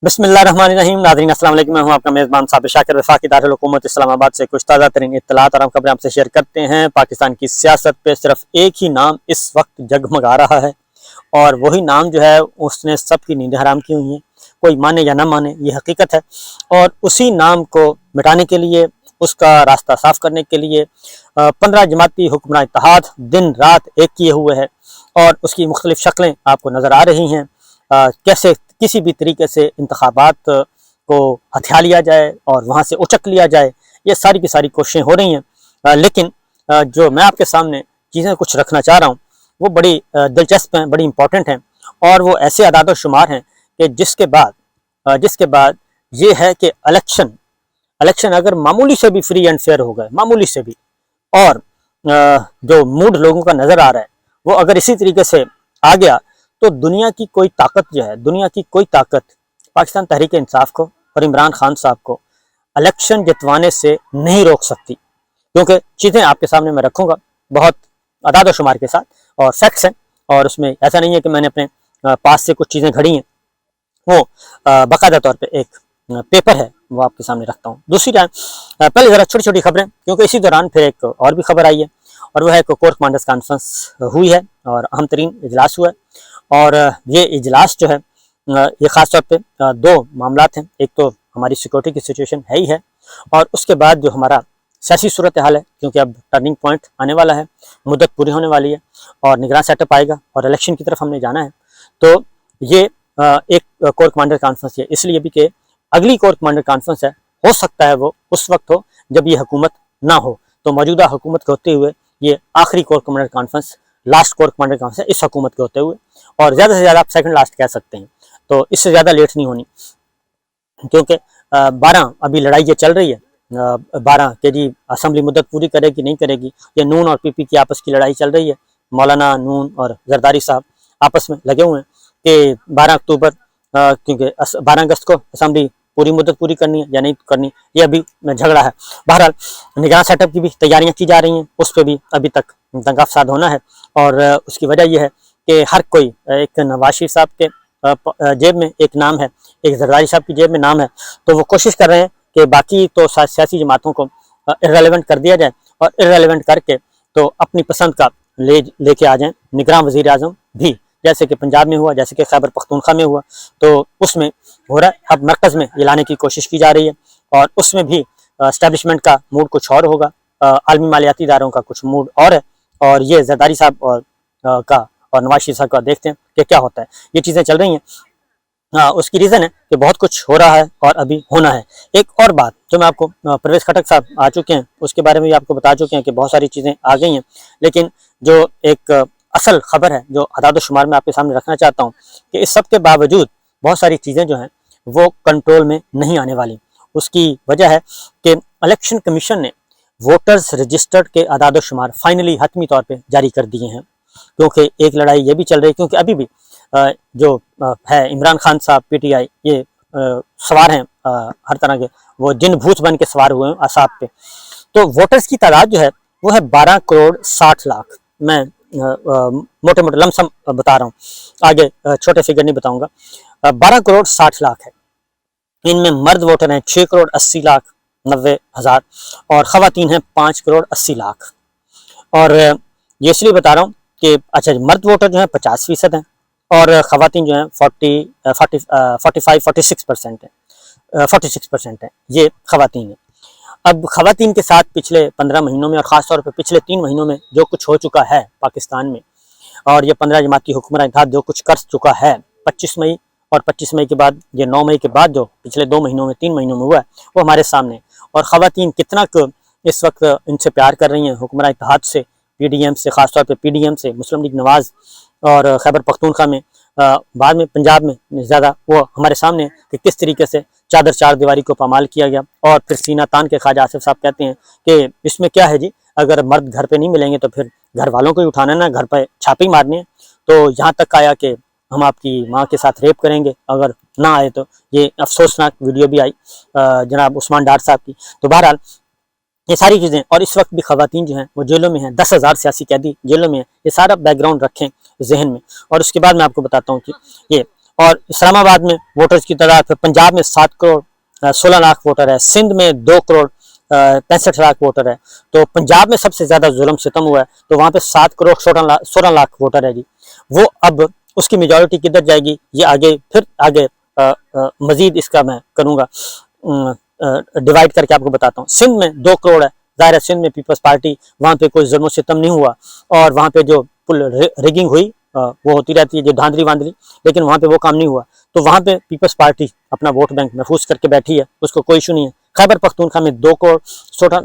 بسم اللہ الرحمن الرحیم. ناظرین السلام علیکم. میں ہوں آپ کا میزبان صابر شاکر. وفاقی دارالحکومت اسلام آباد سے کچھ تازہ ترین اطلاعات اور خبریں آپ سے شیئر کرتے ہیں. پاکستان کی سیاست پہ صرف ایک ہی نام اس وقت جگمگا رہا ہے اور وہی نام جو ہے اس نے سب کی نیندیں حرام کی ہوئی ہیں. کوئی مانے یا نہ مانے یہ حقیقت ہے اور اسی نام کو مٹانے کے لیے، اس کا راستہ صاف کرنے کے لیے 15 جماعتی حکمراں اتحاد دن رات ایک کیے ہوئے ہے اور اس کی مختلف شکلیں آپ کو نظر آ رہی ہیں. کیسے کسی بھی طریقے سے انتخابات کو ہتھیا لیا جائے اور وہاں سے اچک لیا جائے، یہ ساری کی ساری کوششیں ہو رہی ہیں. لیکن جو میں آپ کے سامنے چیزیں کچھ رکھنا چاہ رہا ہوں وہ بڑی دلچسپ ہیں، بڑی امپورٹنٹ ہیں اور وہ ایسے اعداد و شمار ہیں کہ جس کے بعد یہ ہے کہ الیکشن اگر معمولی سے بھی فری اینڈ فیئر ہو گئے، معمولی سے بھی، اور جو موڈ لوگوں کا نظر آ رہا ہے وہ اگر اسی طریقے سے آ گیا تو دنیا کی کوئی طاقت پاکستان تحریک انصاف کو اور عمران خان صاحب کو الیکشن جتوانے سے نہیں روک سکتی. کیونکہ چیزیں آپ کے سامنے میں رکھوں گا بہت اعداد و شمار کے ساتھ اور فیکٹس ہیں، اور اس میں ایسا نہیں ہے کہ میں نے اپنے پاس سے کچھ چیزیں گھڑی ہیں. وہ باقاعدہ طور پہ ایک پیپر ہے، وہ آپ کے سامنے رکھتا ہوں. دوسری ٹائم پہلے ذرا چھوٹی چھوٹی خبریں، کیونکہ اسی دوران پھر ایک اور بھی خبر آئی ہے اور وہ ہے کہ کور کمانڈرز کانفرنس ہوئی ہے اور اہم ترین اجلاس ہوا ہے. اور یہ اجلاس جو ہے یہ خاص طور پہ دو معاملات ہیں. ایک تو ہماری سیکورٹی کی سچویشن ہے ہی ہے، اور اس کے بعد جو ہمارا سیاسی صورتحال ہے، کیونکہ اب ٹرننگ پوائنٹ آنے والا ہے، مدت پوری ہونے والی ہے اور نگراں سیٹ اپ آئے گا اور الیکشن کی طرف ہم نے جانا ہے. تو یہ ایک کور کمانڈر کانفرنس ہے، اس لیے بھی کہ اگلی کور کمانڈر کانفرنس ہے، ہو سکتا ہے وہ اس وقت ہو جب یہ حکومت نہ ہو. تو موجودہ حکومت کے ہوتے ہوئے یہ آخری corps commander conference, last corps commander conference ہے اس حکومت کے ہوتے ہوئے، اور زیادہ سے زیادہ آپ سیکنڈ لاسٹ کہہ سکتے ہیں. تو اس سے زیادہ لیٹ نہیں ہونی، کیونکہ 12 ابھی لڑائی یہ چل رہی ہے. 12 کہ جی اسمبلی مدت پوری کرے گی نہیں کرے گی، یہ نون اور پی پی کی آپس کی لڑائی چل رہی ہے. مولانا نون اور زرداری صاحب آپس میں لگے ہوئے ہیں کہ 12 اکتوبر کیونکہ 12 اگست کو اسمبلی پوری مدت پوری کرنی ہے یا نہیں کرنی، یہ ابھی جھگڑا ہے. بہرحال نگراں سیٹ اپ کی بھی تیاریاں کی جا رہی ہیں، اس پہ بھی ابھی تک دنگا فساد ہونا ہے. اور اس کی وجہ یہ ہے کہ ہر کوئی، ایک نواز شریف صاحب کے جیب میں ایک نام ہے، ایک زرداری صاحب کی جیب میں نام ہے، تو وہ کوشش کر رہے ہیں کہ باقی تو سیاسی جماعتوں کو ارریلیونٹ کر دیا جائے اور ارریلیونٹ کر کے تو اپنی پسند کا لے کے آ جائیں. نگراں وزیر اعظم بھی جیسے کہ پنجاب میں ہوا، جیسے کہ خیبر پختونخوا میں ہوا، تو اس میں ہو رہا ہے. اب مرکز میں یہ لانے کی کوشش کی جا رہی ہے اور اس میں بھی اسٹیبلشمنٹ کا موڈ کچھ اور ہوگا، عالمی مالیاتی اداروں کا کچھ موڈ اور ہے، اور یہ زرداری صاحب اور نواز شریف صاحب کا دیکھتے ہیں کہ کیا ہوتا ہے. یہ چیزیں چل رہی ہیں. اس کی ریزن ہے کہ بہت کچھ ہو رہا ہے اور ابھی ہونا ہے. ایک اور بات جو میں آپ کو، پرویز خٹک صاحب آ چکے ہیں، اس کے بارے میں بھی آپ کو بتا چکے ہیں کہ بہت ساری چیزیں آ گئی ہیں، لیکن جو ایک اصل خبر ہے جو اعداد و شمار میں آپ کے سامنے رکھنا چاہتا ہوں کہ اس سب کے باوجود بہت ساری چیزیں جو ہیں وہ کنٹرول میں نہیں آنے والی. اس کی وجہ ہے کہ الیکشن کمیشن نے ووٹرز رجسٹرڈ کے اعداد و شمار فائنلی حتمی طور پہ جاری کر دیے ہیں. کیونکہ ایک لڑائی یہ بھی چل رہی ہے، کیونکہ ابھی بھی جو ہے عمران خان صاحب پی ٹی آئی، یہ سوار ہیں ہر طرح کے، وہ جن بھوت بن کے سوار ہوئے ہیں اعصاب پہ. تو ووٹرز کی تعداد جو ہے وہ ہے 12 کروڑ 60 لاکھ. میں موٹے لمسم بتا رہا ہوں، آگے چھوٹے فگر نہیں بتاؤں گا. 12 کروڑ 60 لاکھ ہے. ان میں مرد ووٹر ہیں 6 کروڑ 80 لاکھ 90 ہزار اور خواتین ہیں 5 کروڑ 80 لاکھ. اور یہ اس لیے بتا رہا ہوں کہ اچھا مرد ووٹر جو ہیں 50% ہیں اور خواتین جو ہیں 46% ہیں. یہ خواتین ہیں. اب خواتین کے ساتھ پچھلے 15 مہینوں میں اور خاص طور پہ پچھلے 3 مہینوں میں جو کچھ ہو چکا ہے پاکستان میں، اور یہ 15 جماعتی حکمراں اتحاد جو کچھ کر چکا ہے 25 مئی اور 25 مئی کے بعد، یہ 9 مئی کے بعد جو پچھلے 2 مہینوں میں 3 مہینوں میں ہوا ہے وہ ہمارے سامنے. اور خواتین کتنا اس وقت ان سے پیار کر رہی ہیں حکمراں اتحاد سے، پی ڈی ایم سے، خاص طور پہ پی ڈی ایم سے، مسلم لیگ نواز، اور خیبر پختونخوا میں، بعد میں پنجاب میں زیادہ، وہ ہمارے سامنے کہ کس طریقے سے چار دیواری کو پامال کیا گیا. اور پھر سینہ تان کے خواجہ آصف صاحب کہتے ہیں کہ اس میں کیا ہے جی، اگر مرد گھر پہ نہیں ملیں گے تو پھر گھر والوں کو ہی اٹھانا ہے نا، گھر پہ چھاپے ہی مارنے ہیں. تو یہاں تک آیا کہ ہم آپ کی ماں کے ساتھ ریپ کریں گے اگر نہ آئے تو. یہ افسوسناک ویڈیو بھی آئی جناب عثمان ڈار صاحب کی. تو بہرحال یہ ساری چیزیں، اور اس وقت بھی خواتین جو ہیں وہ جیلوں میں ہیں، 10,000 سیاسی قیدی جیلوں میں ہیں. یہ سارا بیک گراؤنڈ رکھیں ذہن میں. اور اس کے بعد میں آپ کو بتاتا ہوں کہ یہ اور اسلام آباد میں ووٹرز کی تعداد، پھر پنجاب میں 7 کروڑ 16 لاکھ ووٹر ہے، سندھ میں 2 کروڑ 65 لاکھ ووٹر ہے۔ تو پنجاب میں سب سے زیادہ ظلم ستم ہوا ہے، تو وہاں پہ 7 کروڑ 16 لاکھ ووٹر ہے جی۔ وہ اب اس کی میجورٹی کدھر جائے گی، یہ آگے مزید اس کا میں کروں گا ڈیوائڈ کر کے آپ کو بتاتا ہوں۔ سندھ میں 2 کروڑ ہے، ظاہر ہے سندھ میں پیپلز پارٹی، وہاں پہ کوئی ظلم و ستم نہیں ہوا، اور وہاں پہ جو ریگنگ ہوئی وہ ہوتی رہتی ہے، جو دھاندلی واندلی، لیکن وہاں پہ وہ کام نہیں ہوا، تو وہاں پہ پیپلز پارٹی اپنا ووٹ بینک محفوظ کر کے بیٹھی ہے، اس کو کوئی ایشو نہیں ہے۔ خیبر پختونخوا میں 2 کروڑ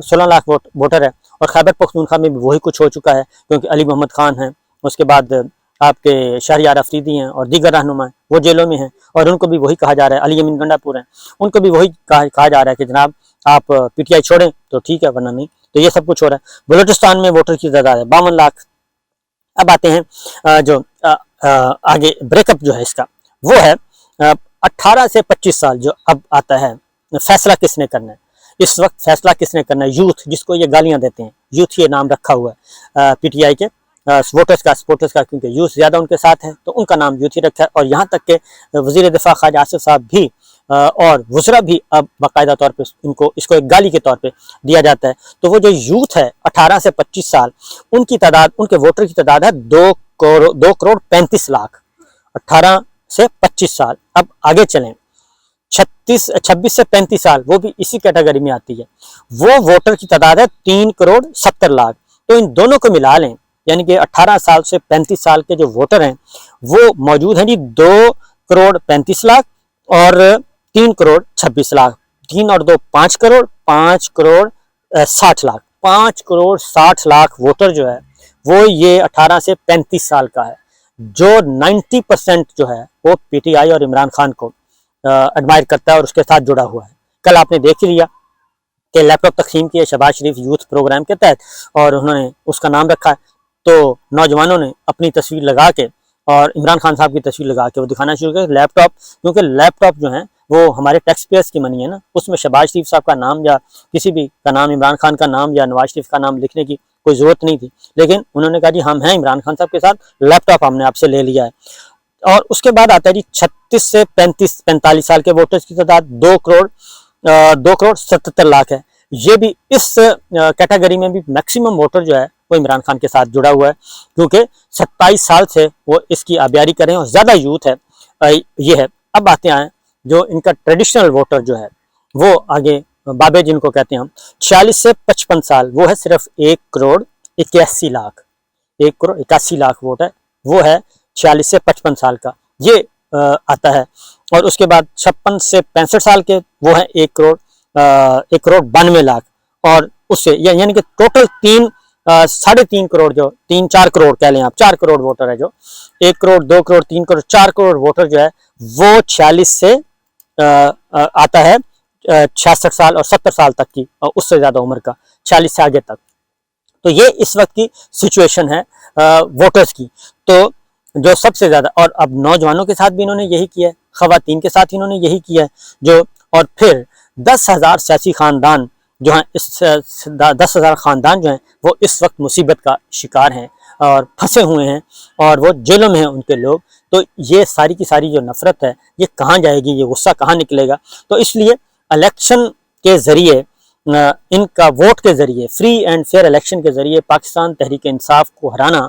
16 لاکھ ووٹر ہے، اور خیبر پختونخوا میں بھی وہی کچھ ہو چکا ہے، کیونکہ علی محمد خان ہیں، اس کے بعد آپ کے شہریار افریدی ہیں اور دیگر رہنما ہیں، وہ جیلوں میں ہیں، اور ان کو بھی وہی کہا جا رہا ہے، علی امین گنڈا پور ہیں، ان کو بھی وہی کہا جا رہا ہے کہ جناب آپ پی ٹی آئی چھوڑیں تو ٹھیک ہے، ورنہ نہیں۔ تو یہ سب کچھ ہو رہا ہے۔ بلوچستان میں ووٹر کی تعداد ہے 52 لاکھ۔ اب آتے ہیں جو آگے بریک اپ جو ہے اس کا، وہ ہے 18 سے 25 سال جو اب آتا ہے، فیصلہ کس نے کرنا ہے اس وقت، فیصلہ کس نے کرنا ہے؟ یوتھ، جس کو یہ گالیاں دیتے ہیں، یوتھ یہ نام رکھا ہوا ہے پی ٹی آئی کے ووٹرز کا، سپورٹرز کا، کیونکہ یوتھ زیادہ ان کے ساتھ ہے تو ان کا نام یوتھ ہی رکھا ہے۔ اور یہاں تک کہ وزیر دفاع خواجہ آصف صاحب بھی اور وزراء بھی اب باقاعدہ طور پہ اس کو ایک گالی کے طور پہ دیا جاتا ہے۔ تو وہ جو یوتھ ہے 18 سے 25 سال، ان کی تعداد، ان کے ووٹر کی تعداد ہے 2 کروڑ 35 لاکھ، 18 سے 25 سال۔ اب آگے چلیں، 26 سے 35 سال، وہ بھی اسی کیٹیگری میں آتی ہے، وہ ووٹر کی تعداد ہے 3 کروڑ 70 لاکھ۔ تو ان دونوں کو ملا لیں، یعنی کہ 18 سال سے 35 سال کے جو ووٹر ہیں وہ موجود ہیں جی 2 کروڑ 35 لاکھ اور 3 کروڑ 26 لاکھ، 3 اور 2 5 کروڑ، 5 کروڑ 60 لاکھ، 5 کروڑ 60 لاکھ ووٹر جو ہے وہ یہ 18 سے 35 سال کا ہے، جو 90% جو ہے وہ پی ٹی آئی اور عمران خان کو ایڈمائر کرتا ہے اور اس کے ساتھ جڑا ہوا ہے۔ کل آپ نے دیکھ لیا کہ لیپ ٹاپ تقسیم کیے شہباز شریف یوتھ پروگرام کے تحت، اور انہوں نے اس کا نام رکھا ہے، تو نوجوانوں نے اپنی تصویر لگا کے اور عمران خان صاحب کی تصویر لگا کے وہ دکھانا شروع کیا لیپ ٹاپ، کیونکہ لیپ ٹاپ جو ہیں وہ ہمارے ٹیکس پیئرس کی منی ہے نا، اس میں شہباز شریف صاحب کا نام یا کسی بھی کا نام، عمران خان کا نام یا نواز شریف کا نام لکھنے کی کوئی ضرورت نہیں تھی، لیکن انہوں نے کہا جی ہم ہیں عمران خان صاحب کے ساتھ، لیپ ٹاپ ہم نے آپ سے لے لیا ہے۔ اور اس کے بعد آتا ہے جی 36 سے 45 سال کے ووٹرز کی تعداد 2 کروڑ 77 لاکھ ہے۔ یہ بھی اس کیٹیگری میں بھی میکسیمم ووٹر جو ہے وہ عمران خان کے ساتھ جڑا ہوا ہے، کیونکہ 27 سال سے وہ اس کی آبیاری کریں اور زیادہ یوتھ ہے یہ ہے۔ اب آتے ہیں جو ان کا ٹریڈیشنل ووٹر جو ہے وہ آگے بابے جن کو کہتے ہیں ہم، 46 سے 55 سال، وہ ہے صرف 1 کروڑ 81 لاکھ، 1 کروڑ 81 لاکھ ووٹ ہے، وہ ہے 46 سے 55 سال کا، یہ آتا ہے۔ اور اس کے بعد 56 سے 65 سال کے وہ ہیں 1 کروڑ 92 لاکھ، اور اس سے یعنی کہ ٹوٹل 3.5 کروڑ جو 3-4 کروڑ کہہ لیں آپ، 4 کروڑ ووٹر ہے، جو 1 کروڑ 2 کروڑ 3 کروڑ 4 کروڑ ووٹر جو ہے وہ 46 سے آتا ہے 66 سال اور 70 سال تک کی، اور اس سے زیادہ عمر کا 46 سے آگے تک۔ تو یہ اس وقت کی سچویشن ہے ووٹرز کی۔ تو جو سب سے زیادہ، اور اب نوجوانوں کے ساتھ بھی انہوں نے یہی کیا ہے، خواتین کے ساتھ انہوں نے یہی کیا ہے، اور پھر 10,000 سیاسی خاندان جو ہیں، 10,000 خاندان جو ہیں وہ اس وقت مصیبت کا شکار ہیں اور پھنسے ہوئے ہیں، اور وہ جیلوں میں ہیں ان کے لوگ۔ تو یہ ساری کی ساری جو نفرت ہے یہ کہاں جائے گی، یہ غصہ کہاں نکلے گا؟ تو اس لیے الیکشن کے ذریعے، ان کا ووٹ کے ذریعے، فری اینڈ فیئر الیکشن کے ذریعے پاکستان تحریک انصاف کو ہرانا،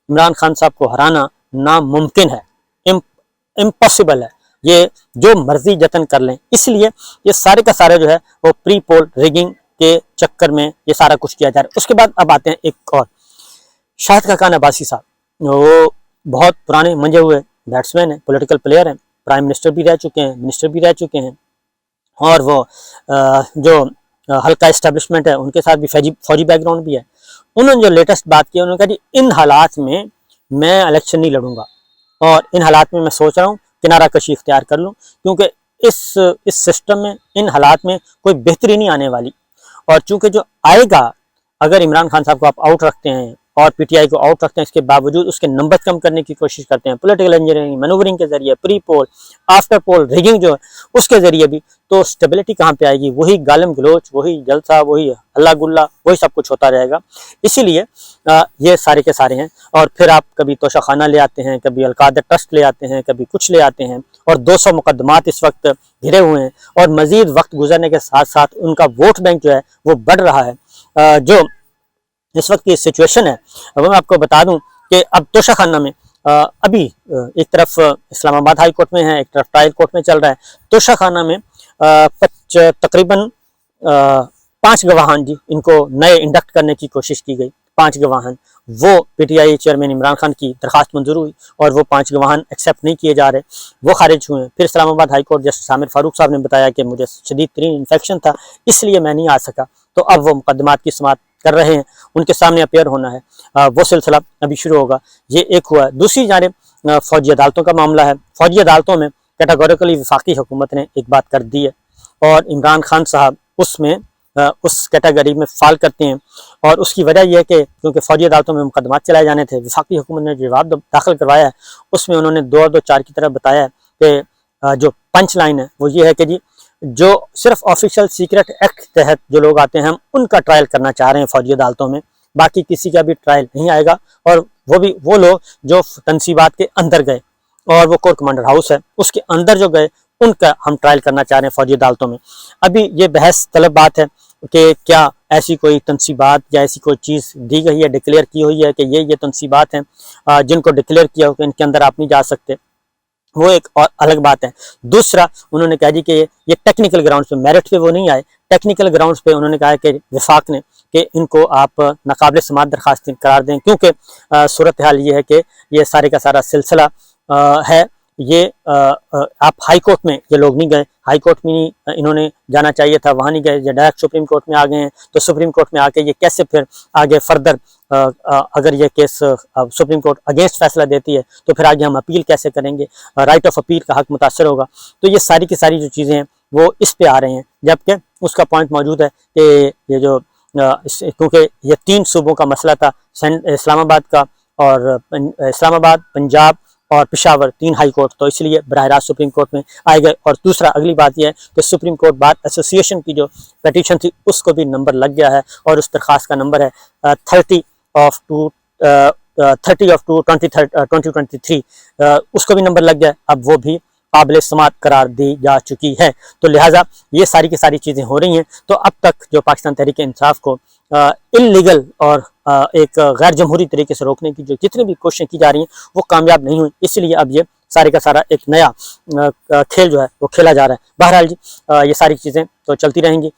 عمران خان صاحب کو ہرانا ناممکن ہے، امپاسبل ہے، یہ جو مرضی جتن کر لیں۔ اس لیے یہ سارے کا سارے جو ہے وہ پری پول ریگنگ کے چکر میں یہ سارا کچھ کیا جا رہا ہے۔ اس کے بعد اب آتے ہیں ایک اور، شاہد خاقان عباسی صاحب، وہ بہت پرانے منجے ہوئے بیٹسمین ہیں، پولیٹیکل پلیئر ہیں، پرائم منسٹر بھی رہ چکے ہیں، منسٹر بھی رہ چکے ہیں، اور وہ جو حلقہ اسٹیبلشمنٹ ہے ان کے ساتھ بھی فوجی بیک گراؤنڈ بھی ہے۔ انہوں نے جو لیٹسٹ بات کی، انہوں نے کہا جی ان حالات میں میں الیکشن نہیں لڑوں گا، اور ان حالات میں میں سوچ رہا ہوں کنارہ کشی اختیار کر لوں، کیونکہ اس سسٹم میں، ان حالات میں کوئی بہتری نہیں آنے والی، اور چونکہ جو آئے گا، اگر عمران خان صاحب کو آپ آؤٹ رکھتے ہیں اور پی ٹی آئی کو آؤٹ رکھتے ہیں، اس کے باوجود اس کے نمبر کم کرنے کی کوشش کرتے ہیں پولیٹیکل انجینئرنگ، مینورنگ کے ذریعے، پری پول، آفٹر پول ریگنگ جو ہے اس کے ذریعے بھی، تو اسٹیبلٹی کہاں پہ آئے گی؟ وہی گالم گلوچ، وہی جلسہ، وہی ہلا گلا، وہی سب کچھ ہوتا رہے گا۔ اسی لیے یہ سارے کے سارے ہیں۔ اور پھر آپ کبھی توشہ خانہ لے آتے ہیں، کبھی القاعدہ ٹرسٹ لے آتے ہیں، کبھی کچھ لے آتے ہیں، اور 200 مقدمات اس وقت گھرے ہوئے ہیں، اور مزید وقت گزرنے کے ساتھ ساتھ ان کا ووٹ بینک جو ہے وہ بڑھ رہا ہے۔ جو اس وقت کی سچویشن ہے وہ میں آپ کو بتا دوں کہ اب توشہ خانہ میں ابھی ایک طرف اسلام آباد ہائی کورٹ میں ہے، ایک طرف ٹرائل کورٹ میں چل رہا ہے۔ توشہ خانہ میں تقریباً 5 گواہان جی ان کو نئے انڈکٹ کرنے کی کوشش کی گئی، 5 گواہان، وہ P T I chairman Imran Khan کی درخواست منظور ہوئی اور وہ 5 گواہان ایکسیپٹ نہیں کیے جا رہے، وہ خارج ہوئے ہیں۔ پھر اسلام آباد ہائی کورٹ جسٹس عامر فاروق صاحب نے بتایا کہ مجھے شدید ترین انفیکشن تھا، اس لیے میں نہیں آ سکا، تو اب وہ مقدمات کی سماعت کر رہے ہیں، ان کے سامنے اپیئر ہونا ہے، وہ سلسلہ ابھی شروع ہوگا۔ یہ ایک ہوا ہے۔ دوسری جانب فوجی عدالتوں کا معاملہ ہے۔ فوجی عدالتوں میں کیٹاگوریکلی وفاقی حکومت نے ایک بات کر دی ہے، اور عمران خان صاحب اس میں اس کیٹیگری میں فال کرتے ہیں، اور اس کی وجہ یہ ہے کہ کیونکہ فوجی عدالتوں میں مقدمات چلائے جانے تھے، وفاقی حکومت نے جواب داخل کروایا ہے، اس میں انہوں نے 224 کی طرف بتایا ہے کہ جو پنچ لائن ہے وہ یہ ہے کہ جی جو صرف آفیشل سیکرٹ ایکٹ تحت جو لوگ آتے ہیں ہم ان کا ٹرائل کرنا چاہ رہے ہیں فوجی عدالتوں میں، باقی کسی کا بھی ٹرائل نہیں آئے گا، اور وہ بھی وہ لوگ جو تنصیبات کے اندر گئے، اور وہ کور کمانڈر ہاؤس ہے اس کے اندر جو گئے ان کا ہم ٹرائل کرنا چاہ رہے ہیں فوجی عدالتوں میں۔ ابھی یہ بحث طلب بات ہے کہ کیا ایسی کوئی تنصیبات یا ایسی کوئی چیز دی گئی ہے، ڈکلیئر کی ہوئی ہے کہ یہ تنصیبات ہیں جن کو ڈکلیئر کیا ہو کہ ان کے اندر آپ نہیں جا سکتے، وہ ایک اور الگ بات ہے۔ دوسرا انہوں نے کہا جی کہ یہ ٹیکنیکل گراؤنڈز پہ، میرٹ پہ وہ نہیں آئے، ٹیکنیکل گراؤنڈز پہ انہوں نے کہا کہ وفاق نے کہ ان کو آپ ناقابل سماعت درخواست قرار دیں، کیونکہ صورتحال یہ ہے کہ یہ سارے کا سارا سلسلہ ہے، یہ آپ ہائی کورٹ میں یہ لوگ نہیں گئے، ہائی کورٹ میں انہوں نے جانا چاہیے تھا، وہاں نہیں گئے، یہ ڈائریکٹ سپریم کورٹ میں آ گئے ہیں، تو سپریم کورٹ میں آ کے یہ کیسے پھر آگے فردر اگر یہ کیس سپریم کورٹ اگینسٹ فیصلہ دیتی ہے تو پھر آگے ہم اپیل کیسے کریں گے، رائٹ آف اپیل کا حق متاثر ہوگا۔ تو یہ ساری کی ساری جو چیزیں ہیں وہ اس پہ آ رہے ہیں، جبکہ اس کا پوائنٹ موجود ہے کہ یہ جو کیونکہ یہ 3 صوبوں کا مسئلہ تھا، اسلام آباد کا، اور اسلام آباد، پنجاب اور پشاور، 3 ہائی کورٹ، تو اس لیے براہ راست سپریم کورٹ میں آئے گئے۔ اور دوسرا اگلی بات یہ ہے کہ سپریم کورٹ بار ایسوسیشن کی جو پیٹیشن تھی اس کو بھی نمبر لگ گیا ہے، اور اس درخواست کا نمبر ہے 30/2/2023، اس کو بھی نمبر لگ گیا ہے، اب وہ بھی قابل سماعت قرار دی جا چکی ہے۔ تو لہٰذا یہ ساری کی ساری چیزیں ہو رہی ہیں۔ تو اب تک جو پاکستان تحریک انصاف کو انلیگل اور ایک غیر جمہوری طریقے سے روکنے کی جو جتنی بھی کوششیں کی جا رہی ہیں وہ کامیاب نہیں ہوئی، اس لیے اب یہ سارے کا سارا ایک نیا کھیل جو ہے وہ کھیلا جا رہا ہے۔ بہرحال جی یہ ساری چیزیں تو چلتی رہیں گی،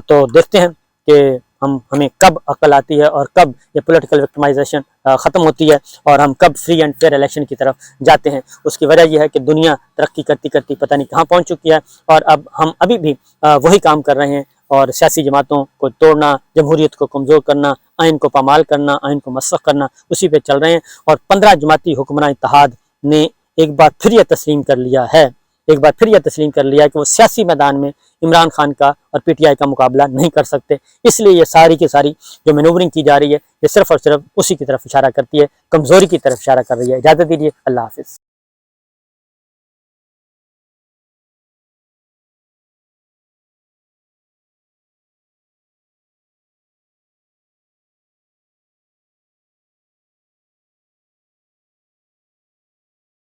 تو دیکھتے ہیں کہ ہمیں کب عقل آتی ہے اور کب یہ پولیٹیکل وکٹمائزیشن ختم ہوتی ہے اور ہم کب فری اینڈ فیئر الیکشن کی طرف جاتے ہیں۔ اس کی وجہ یہ ہے کہ دنیا ترقی کرتی کرتی پتہ نہیں کہاں پہنچ چکی ہے، اور اب ہم ابھی بھی وہی کام کر رہے ہیں، اور سیاسی جماعتوں کو توڑنا، جمہوریت کو کمزور کرنا، آئین کو پامال کرنا، آئین کو مسخ کرنا، اسی پہ چل رہے ہیں۔ اور 15 جماعتی حکمراں اتحاد نے ایک بار پھر یہ تسلیم کر لیا ہے، کہ وہ سیاسی میدان میں عمران خان کا اور پی ٹی آئی کا مقابلہ نہیں کر سکتے، اس لیے یہ ساری کی ساری جو مینورنگ کی جا رہی ہے یہ صرف اور صرف اسی کی طرف اشارہ کرتی ہے، کمزوری کی طرف اشارہ کر رہی ہے۔ اجازت دیجیے، اللہ حافظ۔